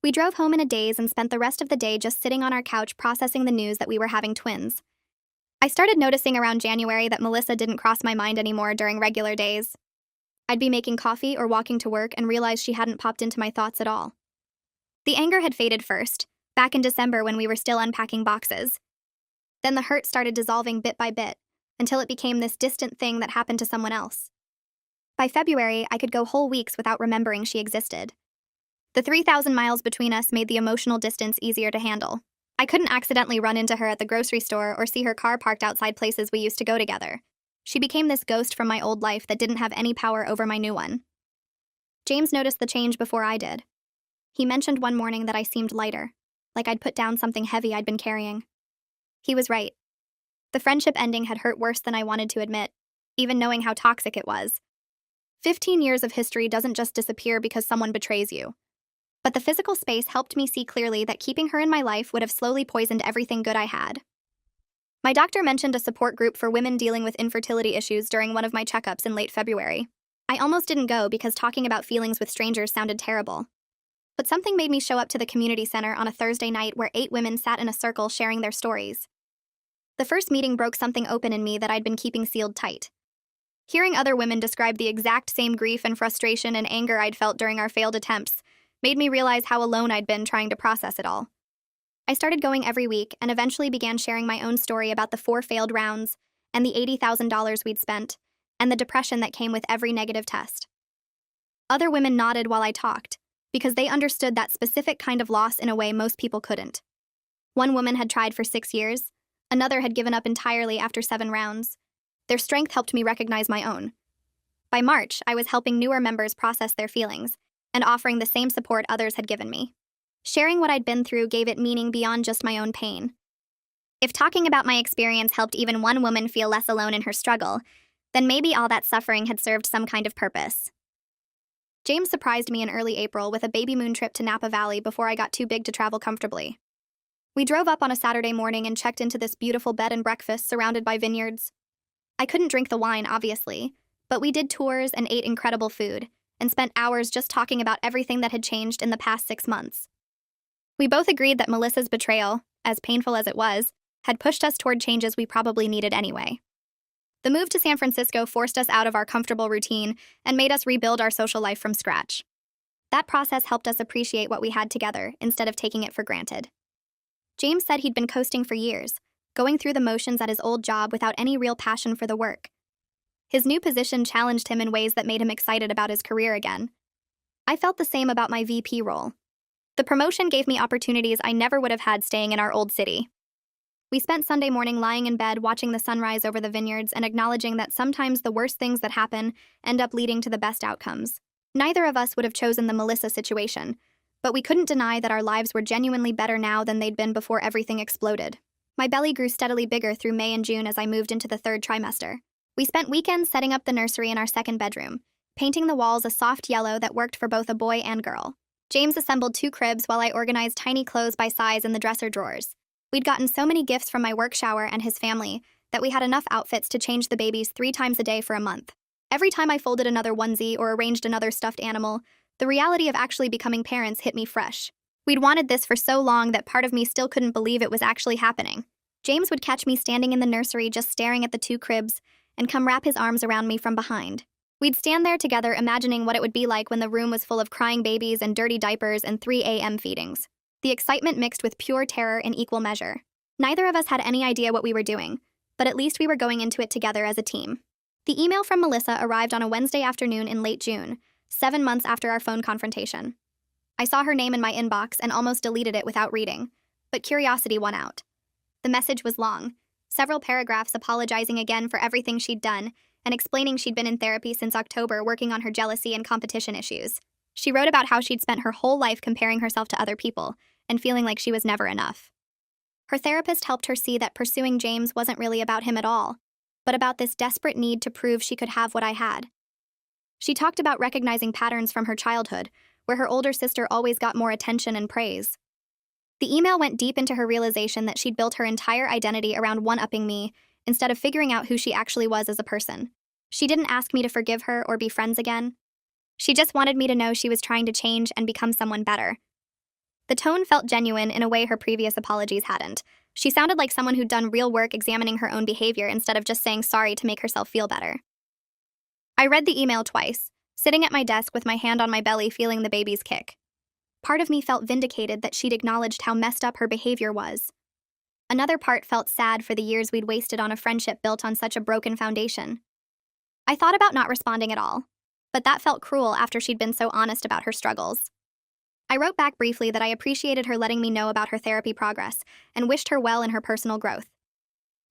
We drove home in a daze and spent the rest of the day just sitting on our couch processing the news that we were having twins. I started noticing around January that Melissa didn't cross my mind anymore during regular days. I'd be making coffee or walking to work and realize she hadn't popped into my thoughts at all. The anger had faded first, back in December when we were still unpacking boxes. Then the hurt started dissolving bit by bit, until it became this distant thing that happened to someone else. By February, I could go whole weeks without remembering she existed. The 3,000 miles between us made the emotional distance easier to handle. I couldn't accidentally run into her at the grocery store or see her car parked outside places we used to go together. She became this ghost from my old life that didn't have any power over my new one. James noticed the change before I did. He mentioned one morning that I seemed lighter, like I'd put down something heavy I'd been carrying. He was right. The friendship ending had hurt worse than I wanted to admit, even knowing how toxic it was. 15 years of history doesn't just disappear because someone betrays you. But the physical space helped me see clearly that keeping her in my life would have slowly poisoned everything good I had. My doctor mentioned a support group for women dealing with infertility issues during one of my checkups in late February. I almost didn't go because talking about feelings with strangers sounded terrible. But something made me show up to the community center on a Thursday night where 8 women sat in a circle sharing their stories. The first meeting broke something open in me that I'd been keeping sealed tight. Hearing other women describe the exact same grief and frustration and anger I'd felt during our failed attempts made me realize how alone I'd been trying to process it all. I started going every week and eventually began sharing my own story about the 4 failed rounds and the $80,000 we'd spent and the depression that came with every negative test. Other women nodded while I talked because they understood that specific kind of loss in a way most people couldn't. One woman had tried for 6 years, another had given up entirely after 7 rounds. Their strength helped me recognize my own. By March, I was helping newer members process their feelings and offering the same support others had given me. Sharing what I'd been through gave it meaning beyond just my own pain. If talking about my experience helped even one woman feel less alone in her struggle, then maybe all that suffering had served some kind of purpose. James surprised me in early April with a baby moon trip to Napa Valley before I got too big to travel comfortably. We drove up on a Saturday morning and checked into this beautiful bed and breakfast surrounded by vineyards. I couldn't drink the wine, obviously, but we did tours and ate incredible food, and spent hours just talking about everything that had changed in the past 6 months. We both agreed that Melissa's betrayal, as painful as it was, had pushed us toward changes we probably needed anyway. The move to San Francisco forced us out of our comfortable routine and made us rebuild our social life from scratch. That process helped us appreciate what we had together instead of taking it for granted. James said he'd been coasting for years, going through the motions at his old job without any real passion for the work. His new position challenged him in ways that made him excited about his career again. I felt the same about my VP role. The promotion gave me opportunities I never would have had staying in our old city. We spent Sunday morning lying in bed watching the sunrise over the vineyards and acknowledging that sometimes the worst things that happen end up leading to the best outcomes. Neither of us would have chosen the Melissa situation, but we couldn't deny that our lives were genuinely better now than they'd been before everything exploded. My belly grew steadily bigger through May and June as I moved into the third trimester. We spent weekends setting up the nursery in our second bedroom, painting the walls a soft yellow that worked for both a boy and girl. James assembled 2 cribs while I organized tiny clothes by size in the dresser drawers. We'd gotten so many gifts from my work shower and his family that we had enough outfits to change the babies 3 times a day for a month. Every time I folded another onesie or arranged another stuffed animal, the reality of actually becoming parents hit me fresh. We'd wanted this for so long that part of me still couldn't believe it was actually happening. James would catch me standing in the nursery just staring at the 2 cribs and come wrap his arms around me from behind. We'd stand there together imagining what it would be like when the room was full of crying babies and dirty diapers and 3 a.m. feedings. The excitement mixed with pure terror in equal measure. Neither of us had any idea what we were doing, but at least we were going into it together as a team. The email from Melissa arrived on a Wednesday afternoon in late June, 7 months after our phone confrontation. I saw her name in my inbox and almost deleted it without reading, but curiosity won out. The message was long, several paragraphs apologizing again for everything she'd done and explaining she'd been in therapy since October working on her jealousy and competition issues. She wrote about how she'd spent her whole life comparing herself to other people and feeling like she was never enough. Her therapist helped her see that pursuing James wasn't really about him at all, but about this desperate need to prove she could have what I had. She talked about recognizing patterns from her childhood, where her older sister always got more attention and praise. The email went deep into her realization that she'd built her entire identity around one-upping me instead of figuring out who she actually was as a person. She didn't ask me to forgive her or be friends again. She just wanted me to know she was trying to change and become someone better. The tone felt genuine in a way her previous apologies hadn't. She sounded like someone who'd done real work examining her own behavior instead of just saying sorry to make herself feel better. I read the email twice, sitting at my desk with my hand on my belly feeling the baby's kick. Part of me felt vindicated that she'd acknowledged how messed up her behavior was. Another part felt sad for the years we'd wasted on a friendship built on such a broken foundation. I thought about not responding at all, but that felt cruel after she'd been so honest about her struggles. I wrote back briefly that I appreciated her letting me know about her therapy progress and wished her well in her personal growth.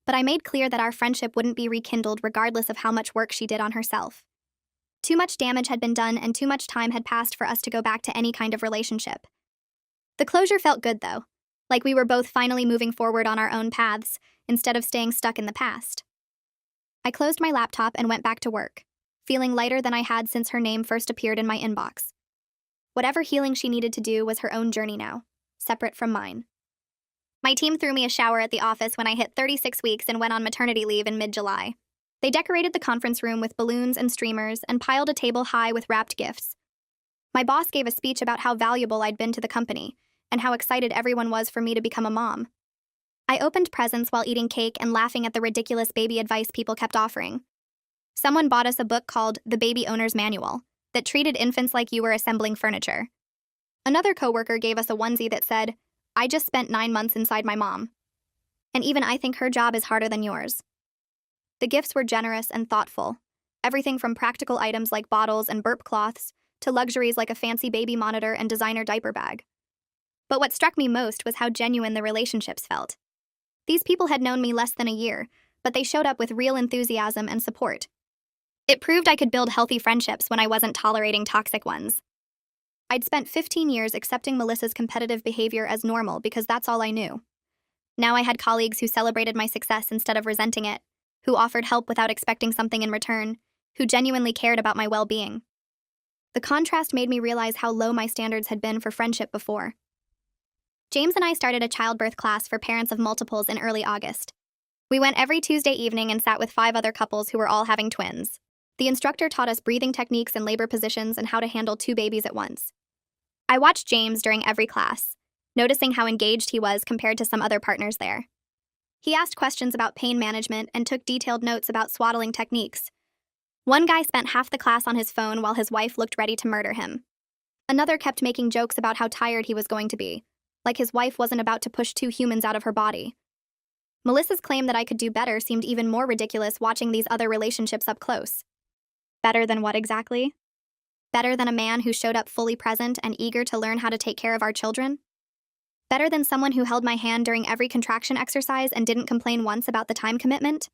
But I made clear that our friendship wouldn't be rekindled regardless of how much work she did on herself. Too much damage had been done and too much time had passed for us to go back to any kind of relationship. The closure felt good, though, like we were both finally moving forward on our own paths instead of staying stuck in the past. I closed my laptop and went back to work, feeling lighter than I had since her name first appeared in my inbox. Whatever healing she needed to do was her own journey now, separate from mine. My team threw me a shower at the office when I hit 36 weeks and went on maternity leave in mid-July. They decorated the conference room with balloons and streamers and piled a table high with wrapped gifts. My boss gave a speech about how valuable I'd been to the company and how excited everyone was for me to become a mom. I opened presents while eating cake and laughing at the ridiculous baby advice people kept offering. Someone bought us a book called The Baby Owner's Manual that treated infants like you were assembling furniture. Another coworker gave us a onesie that said, "I just spent 9 months inside my mom. And even I think her job is harder than yours." The gifts were generous and thoughtful, everything from practical items like bottles and burp cloths to luxuries like a fancy baby monitor and designer diaper bag. But what struck me most was how genuine the relationships felt. These people had known me less than a year, but they showed up with real enthusiasm and support. It proved I could build healthy friendships when I wasn't tolerating toxic ones. I'd spent 15 years accepting Melissa's competitive behavior as normal because that's all I knew. Now I had colleagues who celebrated my success instead of resenting it, who offered help without expecting something in return, who genuinely cared about my well-being. The contrast made me realize how low my standards had been for friendship before. James and I started a childbirth class for parents of multiples in early August. We went every Tuesday evening and sat with 5 other couples who were all having twins. The instructor taught us breathing techniques and labor positions and how to handle 2 babies at once. I watched James during every class, noticing how engaged he was compared to some other partners there. He asked questions about pain management and took detailed notes about swaddling techniques. One guy spent half the class on his phone while his wife looked ready to murder him. Another kept making jokes about how tired he was going to be, like his wife wasn't about to push two humans out of her body. Melissa's claim that I could do better seemed even more ridiculous watching these other relationships up close. Better than what exactly? Better than a man who showed up fully present and eager to learn how to take care of our children? Better than someone who held my hand during every contraction exercise and didn't complain once about the time commitment?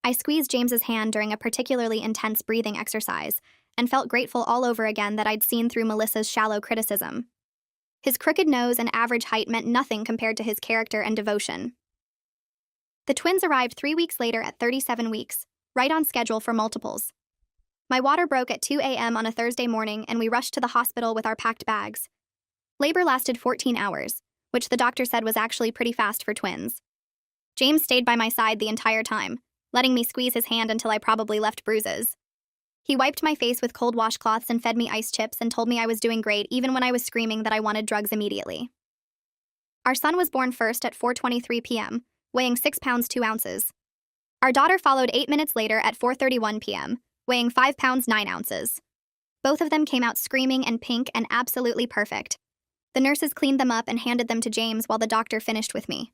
I squeezed James's hand during a particularly intense breathing exercise and felt grateful all over again that I'd seen through Melissa's shallow criticism. His crooked nose and average height meant nothing compared to his character and devotion. The twins arrived 3 weeks later at 37 weeks, right on schedule for multiples. My water broke at 2 a.m. on a Thursday morning and we rushed to the hospital with our packed bags. Labor lasted 14 hours, which the doctor said was actually pretty fast for twins. James stayed by my side the entire time, letting me squeeze his hand until I probably left bruises. He wiped my face with cold washcloths and fed me ice chips and told me I was doing great even when I was screaming that I wanted drugs immediately. Our son was born first at 4:23 p.m., weighing 6 pounds 2 ounces. Our daughter followed 8 minutes later at 4:31 p.m., weighing 5 pounds 9 ounces. Both of them came out screaming and pink and absolutely perfect. The nurses cleaned them up and handed them to James while the doctor finished with me.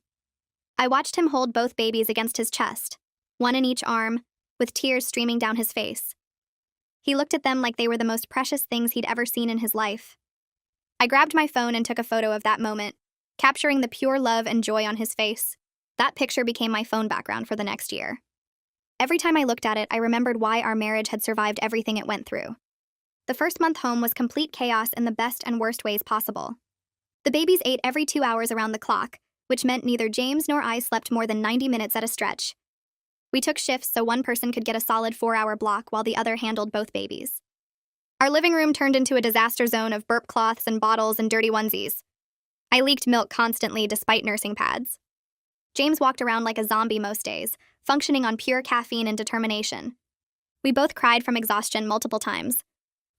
I watched him hold both babies against his chest, one in each arm, with tears streaming down his face. He looked at them like they were the most precious things he'd ever seen in his life. I grabbed my phone and took a photo of that moment, capturing the pure love and joy on his face. That picture became my phone background for the next year. Every time I looked at it, I remembered why our marriage had survived everything it went through. The first month home was complete chaos in the best and worst ways possible. The babies ate every 2 hours around the clock, which meant neither James nor I slept more than 90 minutes at a stretch. We took shifts so one person could get a solid 4-hour block while the other handled both babies. Our living room turned into a disaster zone of burp cloths and bottles and dirty onesies. I leaked milk constantly despite nursing pads. James walked around like a zombie most days, functioning on pure caffeine and determination. We both cried from exhaustion multiple times.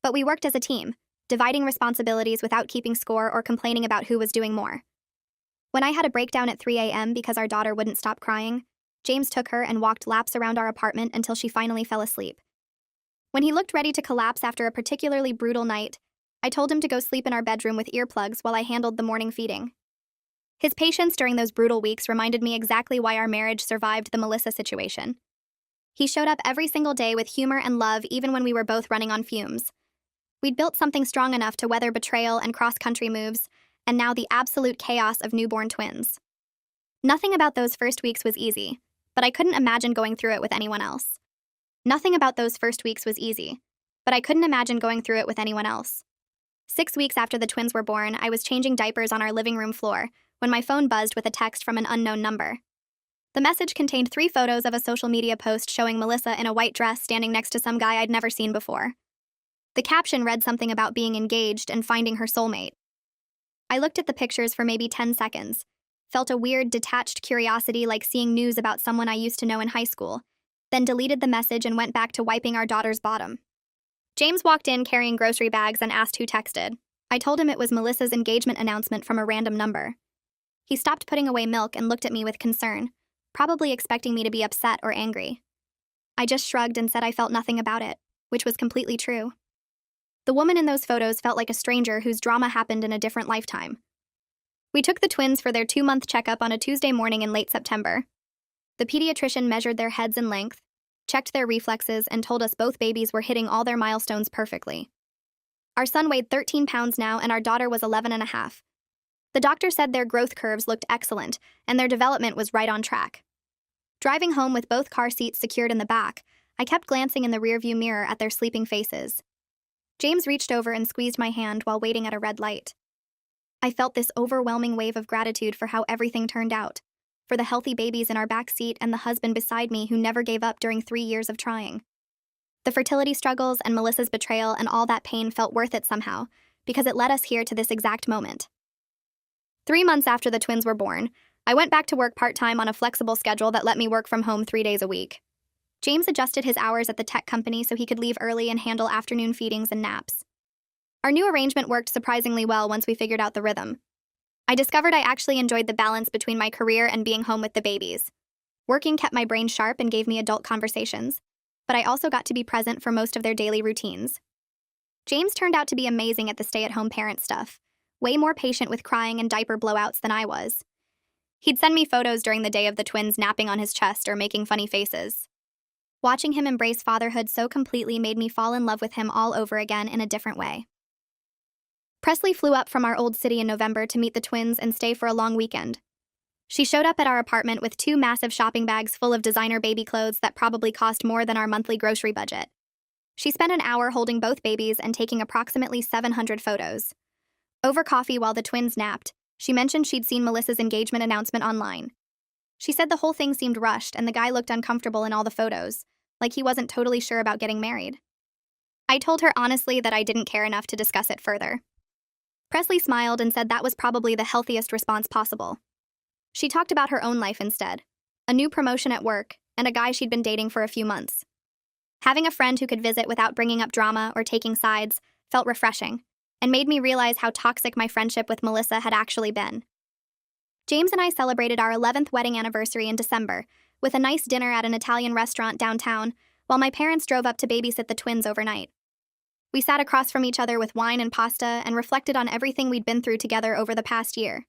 But we worked as a team, dividing responsibilities without keeping score or complaining about who was doing more. When I had a breakdown at 3 a.m. because our daughter wouldn't stop crying, James took her and walked laps around our apartment until she finally fell asleep. When he looked ready to collapse after a particularly brutal night, I told him to go sleep in our bedroom with earplugs while I handled the morning feeding. His patience during those brutal weeks reminded me exactly why our marriage survived the Melissa situation. He showed up every single day with humor and love even when we were both running on fumes. We'd built something strong enough to weather betrayal and cross-country moves, and now the absolute chaos of newborn twins. Nothing about those first weeks was easy, but I couldn't imagine going through it with anyone else. Nothing about those first weeks was easy, but I couldn't imagine going through it with anyone else. 6 weeks after the twins were born, I was changing diapers on our living room floor when my phone buzzed with a text from an unknown number. The message contained 3 photos of a social media post showing Melissa in a white dress standing next to some guy I'd never seen before. The caption read something about being engaged and finding her soulmate. I looked at the pictures for maybe 10 seconds, felt a weird, detached curiosity like seeing news about someone I used to know in high school, then deleted the message and went back to wiping our daughter's bottom. James walked in carrying grocery bags and asked who texted. I told him it was Melissa's engagement announcement from a random number. He stopped putting away milk and looked at me with concern, probably expecting me to be upset or angry. I just shrugged and said I felt nothing about it, which was completely true. The woman in those photos felt like a stranger whose drama happened in a different lifetime. We took the twins for their 2-month checkup on a Tuesday morning in late September. The pediatrician measured their heads in length, checked their reflexes, and told us both babies were hitting all their milestones perfectly. Our son weighed 13 pounds now, and our daughter was 11 and a half. The doctor said their growth curves looked excellent, and their development was right on track. Driving home with both car seats secured in the back, I kept glancing in the rearview mirror at their sleeping faces. James reached over and squeezed my hand while waiting at a red light. I felt this overwhelming wave of gratitude for how everything turned out, for the healthy babies in our back seat and the husband beside me who never gave up during 3 years of trying. The fertility struggles and Melissa's betrayal and all that pain felt worth it somehow, because it led us here to this exact moment. 3 months after the twins were born, I went back to work part-time on a flexible schedule that let me work from home 3 days a week. James adjusted his hours at the tech company so he could leave early and handle afternoon feedings and naps. Our new arrangement worked surprisingly well once we figured out the rhythm. I discovered I actually enjoyed the balance between my career and being home with the babies. Working kept my brain sharp and gave me adult conversations, but I also got to be present for most of their daily routines. James turned out to be amazing at the stay-at-home parent stuff, way more patient with crying and diaper blowouts than I was. He'd send me photos during the day of the twins napping on his chest or making funny faces. Watching him embrace fatherhood so completely made me fall in love with him all over again in a different way. Presley flew up from our old city in November to meet the twins and stay for a long weekend. She showed up at our apartment with 2 massive shopping bags full of designer baby clothes that probably cost more than our monthly grocery budget. She spent an hour holding both babies and taking approximately 700 photos. Over coffee while the twins napped, she mentioned she'd seen Melissa's engagement announcement online. She said the whole thing seemed rushed and the guy looked uncomfortable in all the photos, like he wasn't totally sure about getting married. I told her honestly that I didn't care enough to discuss it further. Presley smiled and said that was probably the healthiest response possible. She talked about her own life instead, a new promotion at work, and a guy she'd been dating for a few months. Having a friend who could visit without bringing up drama or taking sides felt refreshing, and made me realize how toxic my friendship with Melissa had actually been. James and I celebrated our 11th wedding anniversary in December, with a nice dinner at an Italian restaurant downtown, while my parents drove up to babysit the twins overnight. We sat across from each other with wine and pasta and reflected on everything we'd been through together over the past year.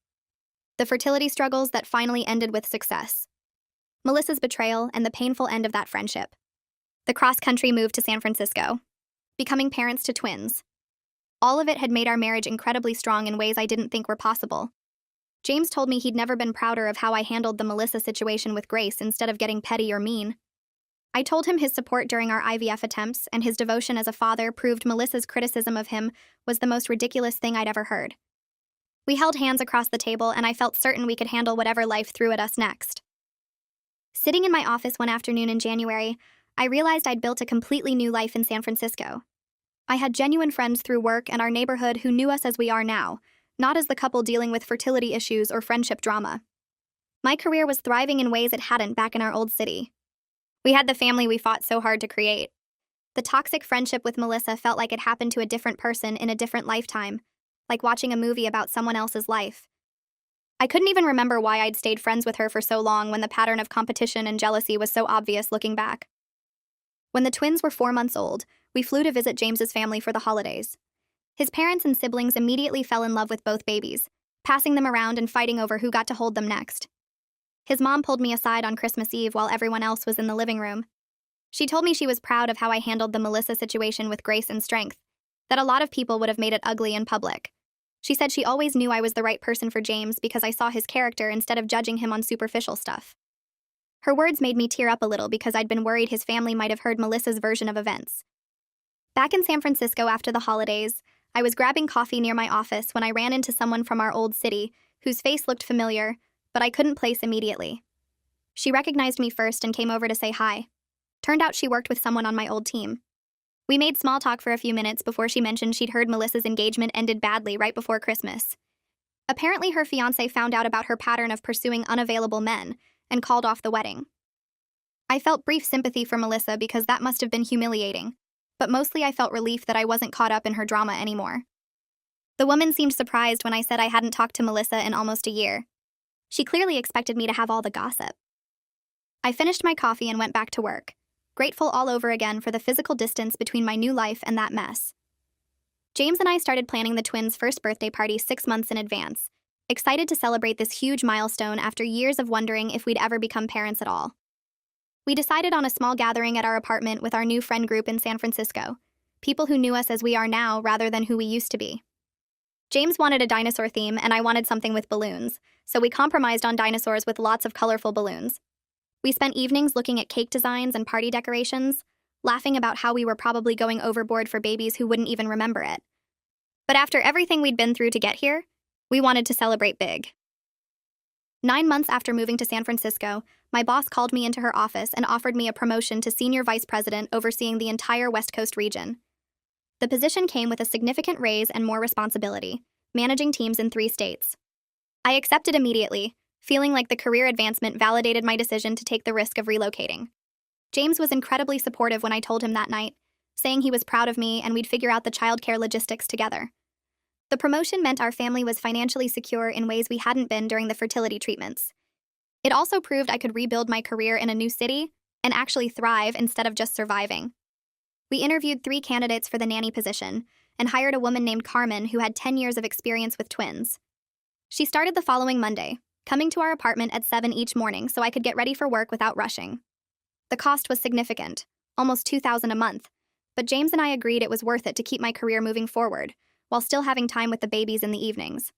The fertility struggles that finally ended with success. Melissa's betrayal and the painful end of that friendship. The cross-country move to San Francisco. Becoming parents to twins. All of it had made our marriage incredibly strong in ways I didn't think were possible. James told me he'd never been prouder of how I handled the Melissa situation with grace instead of getting petty or mean. I told him his support during our IVF attempts and his devotion as a father proved Melissa's criticism of him was the most ridiculous thing I'd ever heard. We held hands across the table and I felt certain we could handle whatever life threw at us next. Sitting in my office one afternoon in January, I realized I'd built a completely new life in San Francisco. I had genuine friends through work and our neighborhood who knew us as we are now, not as the couple dealing with fertility issues or friendship drama. My career was thriving in ways it hadn't back in our old city. We had the family we fought so hard to create. The toxic friendship with Melissa felt like it happened to a different person in a different lifetime, like watching a movie about someone else's life. I couldn't even remember why I'd stayed friends with her for so long when the pattern of competition and jealousy was so obvious looking back. When the twins were 4 months old, we flew to visit James's family for the holidays. His parents and siblings immediately fell in love with both babies, passing them around and fighting over who got to hold them next. His mom pulled me aside on Christmas Eve while everyone else was in the living room. She told me she was proud of how I handled the Melissa situation with grace and strength, that a lot of people would have made it ugly in public. She said she always knew I was the right person for James because I saw his character instead of judging him on superficial stuff. Her words made me tear up a little because I'd been worried his family might have heard Melissa's version of events. Back in San Francisco after the holidays, I was grabbing coffee near my office when I ran into someone from our old city whose face looked familiar, but I couldn't place immediately. She recognized me first and came over to say hi. Turned out she worked with someone on my old team. We made small talk for a few minutes before she mentioned she'd heard Melissa's engagement ended badly right before Christmas. Apparently her fiancé found out about her pattern of pursuing unavailable men and called off the wedding. I felt brief sympathy for Melissa because that must have been humiliating, but mostly I felt relief that I wasn't caught up in her drama anymore. The woman seemed surprised when I said I hadn't talked to Melissa in almost a year. She clearly expected me to have all the gossip. I finished my coffee and went back to work, grateful all over again for the physical distance between my new life and that mess. James and I started planning the twins' first birthday party 6 months in advance, excited to celebrate this huge milestone after years of wondering if we'd ever become parents at all. We decided on a small gathering at our apartment with our new friend group in San Francisco, people who knew us as we are now rather than who we used to be. James wanted a dinosaur theme and I wanted something with balloons, so we compromised on dinosaurs with lots of colorful balloons. We spent evenings looking at cake designs and party decorations, laughing about how we were probably going overboard for babies who wouldn't even remember it. But after everything we'd been through to get here, we wanted to celebrate big. 9 months after moving to San Francisco, my boss called me into her office and offered me a promotion to senior vice president overseeing the entire West Coast region. The position came with a significant raise and more responsibility, managing teams in 3 states. I accepted immediately, feeling like the career advancement validated my decision to take the risk of relocating. James was incredibly supportive when I told him that night, saying he was proud of me and we'd figure out the childcare logistics together. The promotion meant our family was financially secure in ways we hadn't been during the fertility treatments. It also proved I could rebuild my career in a new city and actually thrive instead of just surviving. We interviewed 3 candidates for the nanny position and hired a woman named Carmen who had 10 years of experience with twins. She started the following Monday, coming to our apartment at 7 each morning so I could get ready for work without rushing. The cost was significant, almost $2,000 a month, but James and I agreed it was worth it to keep my career moving forward, while still having time with the babies in the evenings.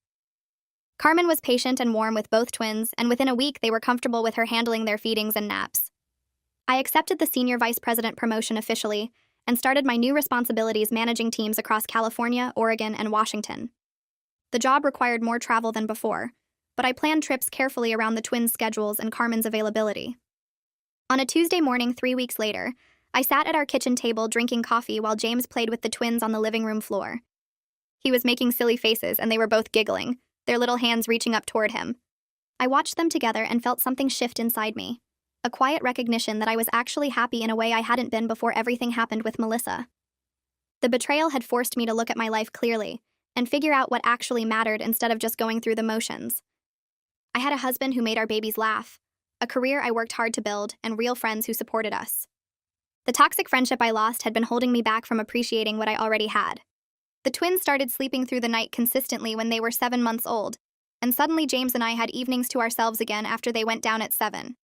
Carmen was patient and warm with both twins, and within a week they were comfortable with her handling their feedings and naps. I accepted the senior vice president promotion officially and started my new responsibilities managing teams across California, Oregon, and Washington. The job required more travel than before, but I planned trips carefully around the twins' schedules and Carmen's availability. On a Tuesday morning 3 weeks later, I sat at our kitchen table drinking coffee while James played with the twins on the living room floor. He was making silly faces and they were both giggling, their little hands reaching up toward him. I watched them together and felt something shift inside me. A quiet recognition that I was actually happy in a way I hadn't been before everything happened with Melissa. The betrayal had forced me to look at my life clearly and figure out what actually mattered instead of just going through the motions. I had a husband who made our babies laugh, a career I worked hard to build, and real friends who supported us. The toxic friendship I lost had been holding me back from appreciating what I already had. The twins started sleeping through the night consistently when they were 7 months old, and suddenly James and I had evenings to ourselves again after they went down at 7.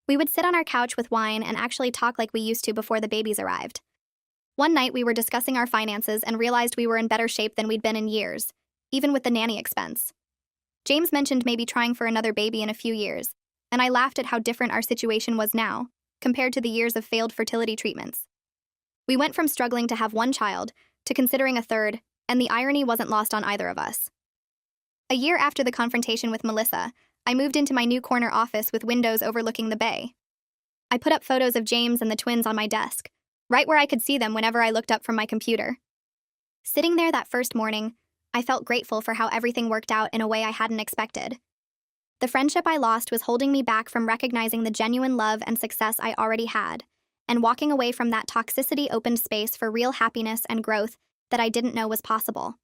We would sit on our couch with wine and actually talk like we used to before the babies arrived. One night we were discussing our finances and realized we were in better shape than we'd been in years, even with the nanny expense. James mentioned maybe trying for another baby in a few years, and I laughed at how different our situation was now, compared to the years of failed fertility treatments. We went from struggling to have 1 child to considering a 3rd, and the irony wasn't lost on either of us. A year after the confrontation with Melissa, I moved into my new corner office with windows overlooking the bay. I put up photos of James and the twins on my desk, right where I could see them whenever I looked up from my computer. Sitting there that first morning, I felt grateful for how everything worked out in a way I hadn't expected. The friendship I lost was holding me back from recognizing the genuine love and success I already had, and walking away from that toxicity opened space for real happiness and growth that I didn't know was possible.